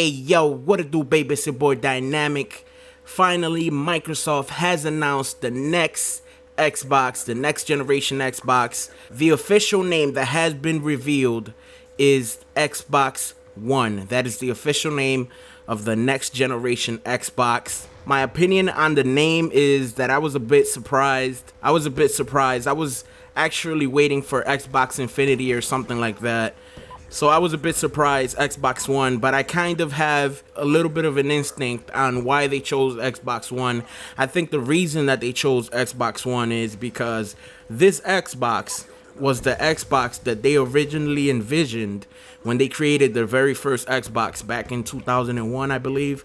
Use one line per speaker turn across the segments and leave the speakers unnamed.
Hey yo, what it do, baby? It's your boy Dynamic. Finally, Microsoft has announced the next Xbox, the next generation Xbox. The official name that has been revealed is Xbox One. That is the official name of the next generation Xbox. My opinion on the name is that I was a bit surprised. I was actually waiting for Xbox Infinity or something like that. So I was a bit surprised, Xbox One, but I kind of have a little bit of an instinct on why they chose Xbox One. I think the reason that they chose Xbox One is because this Xbox was the Xbox that they originally envisioned when they created their very first Xbox back in 2001, I believe.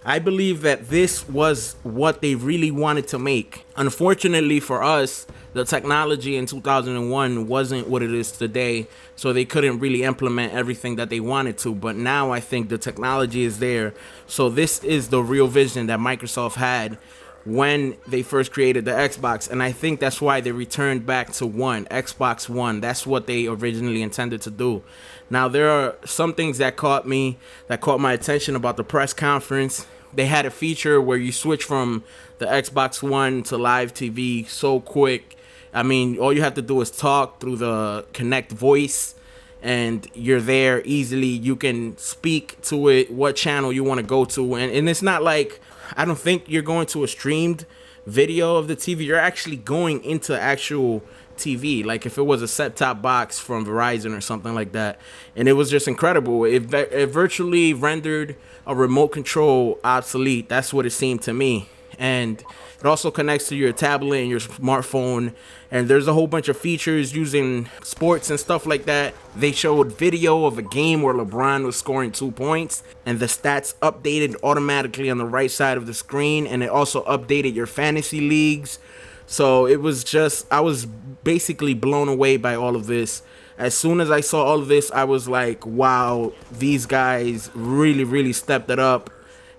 I believe that this was what they really wanted to make. Unfortunately for us, the technology in 2001 wasn't what it is today, so they couldn't really implement everything that they wanted to. But now I think the technology is there. So this is the real vision that Microsoft had when they first created the Xbox, and I think that's why they returned back to Xbox One. That's what they originally intended to do. Now, there are some things that caught my attention about the press conference. They had a feature where you switch from the Xbox One to live TV so quick. I mean, all you have to do is talk through the Connect voice, and you're there easily. You can speak to it, what channel you want to go to, and it's not like, I don't think you're going to a streamed video of the TV. You're actually going into actual TV, like if it was a set-top box from Verizon or something like that. And it was just incredible. It virtually rendered a remote control obsolete. That's what it seemed to me. And it also connects to your tablet and your smartphone. And there's a whole bunch of features using sports and stuff like that. They showed video of a game where LeBron was scoring 2 points, and the stats updated automatically on the right side of the screen. And it also updated your fantasy leagues. So it was just, I was basically blown away by all of this. As soon as I saw all of this, I was like, wow, these guys really stepped it up.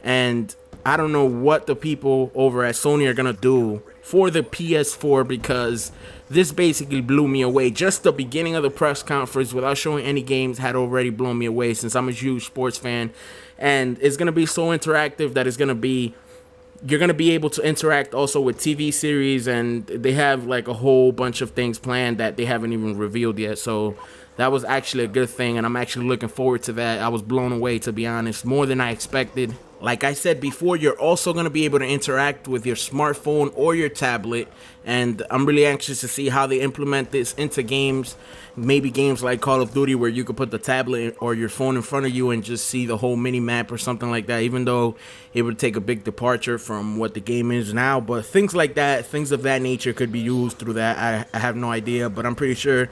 And I don't know what the people over at Sony are going to do for the PS4, because this basically blew me away. Just the beginning of the press conference, without showing any games, had already blown me away, since I'm a huge sports fan. And it's going to be so interactive that you're going to be able to interact also with TV series, and they have like a whole bunch of things planned that they haven't even revealed yet. So that was actually a good thing, and I'm actually looking forward to that. I was blown away, to be honest, more than I expected. Like I said before, you're also going to be able to interact with your smartphone or your tablet, and I'm really anxious to see how they implement this into games. Maybe games like Call of Duty, where you could put the tablet or your phone in front of you and just see the whole mini map or something like that, even though it would take a big departure from what the game is now. But things like that, things of that nature could be used through that. I have no idea, but I'm pretty sure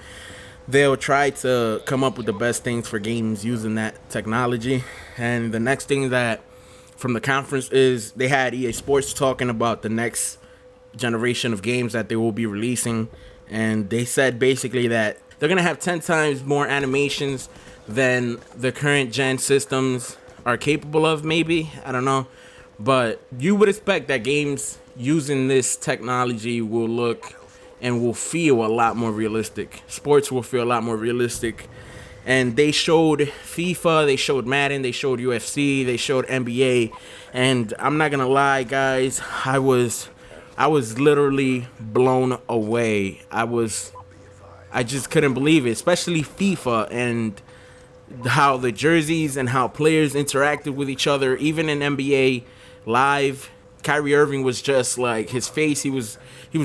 they'll try to come up with the best things for games using that technology. And the next thing that from the conference is they had EA Sports talking about the next generation of games that they will be releasing. And they said basically that they're going to have 10 times more animations than the current gen systems are capable of, maybe. I don't know. But you would expect that games using this technology will look and will feel a lot more realistic. Sports will feel a lot more realistic. And they showed FIFA, they showed Madden, they showed UFC, they showed NBA. And I'm not going to lie, guys, I was literally blown away. I just couldn't believe it, especially FIFA and how the jerseys and how players interacted with each other. Even in NBA Live, Kyrie Irving was just like, his face, he was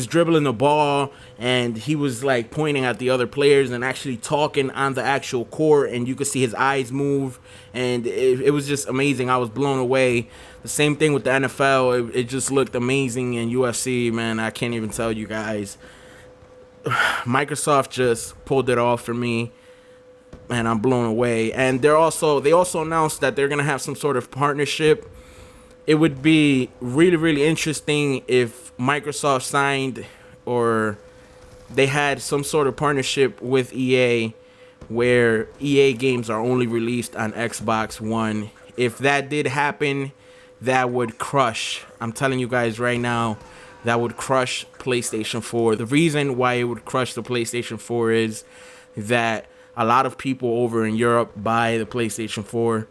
dribbling the ball, and he was like pointing at the other players and actually talking on the actual court, and you could see his eyes move, and it was just amazing. I was blown away. The same thing with the NFL. It just looked amazing. In UFC, man, I can't even tell you guys. Microsoft just pulled it off for me, and I'm blown away. And they also announced that they're gonna have some sort of partnership. It would be really interesting if Microsoft signed, or they had some sort of partnership with EA where EA games are only released on Xbox One. If that did happen, that would crush. I'm telling you guys right now, that would crush PlayStation 4. The reason why it would crush the PlayStation 4 is that a lot of people over in Europe buy the PlayStation 4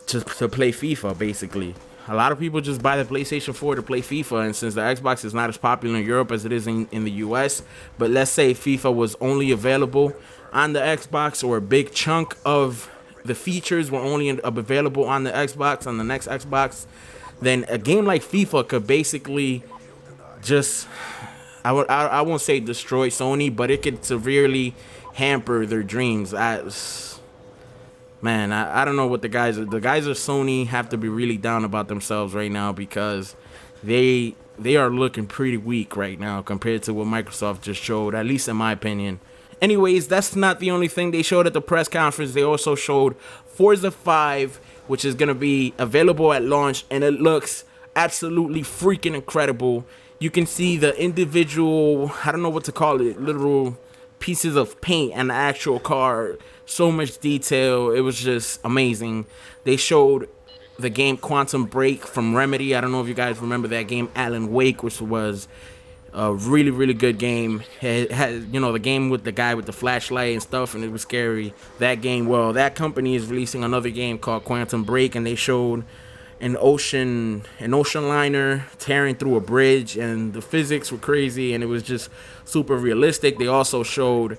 to play FIFA, basically. A lot of people just buy the PlayStation 4 to play FIFA, and since the Xbox is not as popular in Europe as it is in the US, but let's say FIFA was only available on the Xbox, or a big chunk of the features were only available on the Xbox, on the next Xbox, then a game like FIFA could basically just, I won't say destroy Sony, but it could severely hamper their dreams. Man, I don't know what the guys of Sony have to be really down about themselves right now, because they are looking pretty weak right now compared to what Microsoft just showed, at least in my opinion. Anyways, that's not the only thing they showed at the press conference. They also showed Forza 5, which is going to be available at launch, and it looks absolutely freaking incredible. You can see the individual, I don't know what to call it, literal pieces of paint and the actual car. So much detail. It was just amazing. They showed the game Quantum Break from Remedy. I don't know if you guys remember that game, Alan Wake, which was a really, really good game. It had, you know, the game with the guy with the flashlight and stuff, and it was scary. That game, well, that company is releasing another game called Quantum Break, and they showed an ocean liner tearing through a bridge, and the physics were crazy, and it was just super realistic. They also showed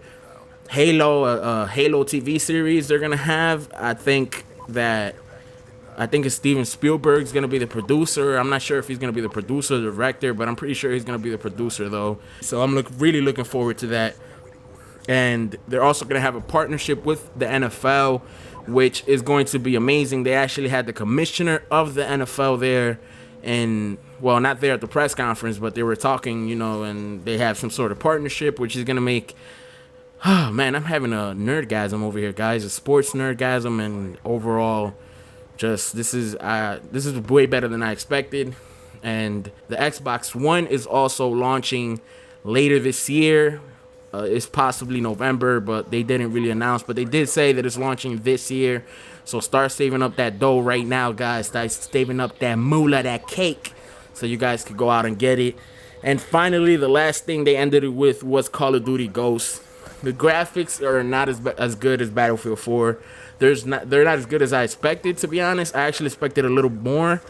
Halo, a Halo TV series they're gonna have. I think it's Steven Spielberg's gonna be the producer. I'm not sure if he's gonna be the producer or the director, but I'm pretty sure he's gonna be the producer though. So I'm really looking forward to that. And they're also gonna have a partnership with the NFL, which is going to be amazing. They actually had the commissioner of the NFL there, and well, not there at the press conference, but they were talking, you know, and they have some sort of partnership, which is gonna make. Oh man, I'm having a nerdgasm over here, guys. A sports nerdgasm, and overall, just this is way better than I expected. And the Xbox One is also launching later this year. It's possibly November, but they didn't really announce. But they did say that it's launching this year. So start saving up that dough right now, guys. Start saving up that moolah, that cake, so you guys could go out and get it. And finally, the last thing they ended it with was Call of Duty Ghosts. The graphics are not as good as Battlefield 4. They're not as good as I expected, to be honest. I actually expected a little more,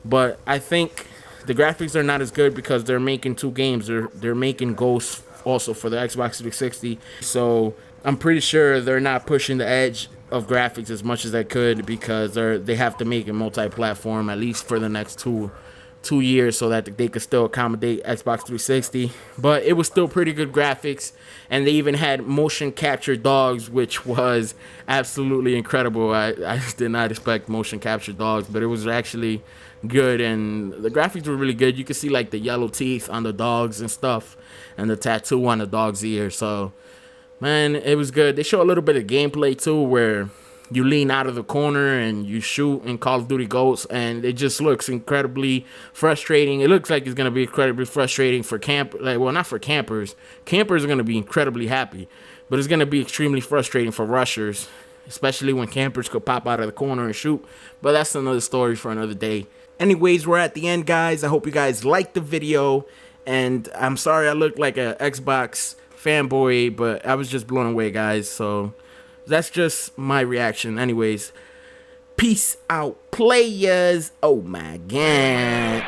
but I think the graphics are not as good because they're making two games. They're making Ghosts also for the Xbox 360. So I'm pretty sure they're not pushing the edge of graphics as much as they could, because they have to make it multi-platform at least for the next two years, so that they could still accommodate Xbox 360. But it was still pretty good graphics, and they even had motion capture dogs, which was absolutely incredible. I just did not expect motion capture dogs, but it was actually good, and the graphics were really good. You could see like the yellow teeth on the dogs and stuff, and the tattoo on the dog's ear. So man, it was good. They show a little bit of gameplay too, where you lean out of the corner and you shoot in Call of Duty Ghosts, and it just looks incredibly frustrating. It looks like it's going to be incredibly frustrating for not for campers. Campers are going to be incredibly happy, but it's going to be extremely frustrating for rushers, especially when campers could pop out of the corner and shoot. But that's another story for another day. Anyways, we're at the end, guys. I hope you guys liked the video, and I'm sorry I look like a Xbox fanboy, but I was just blown away, guys. So that's just my reaction. Anyways, peace out, players. Oh my god.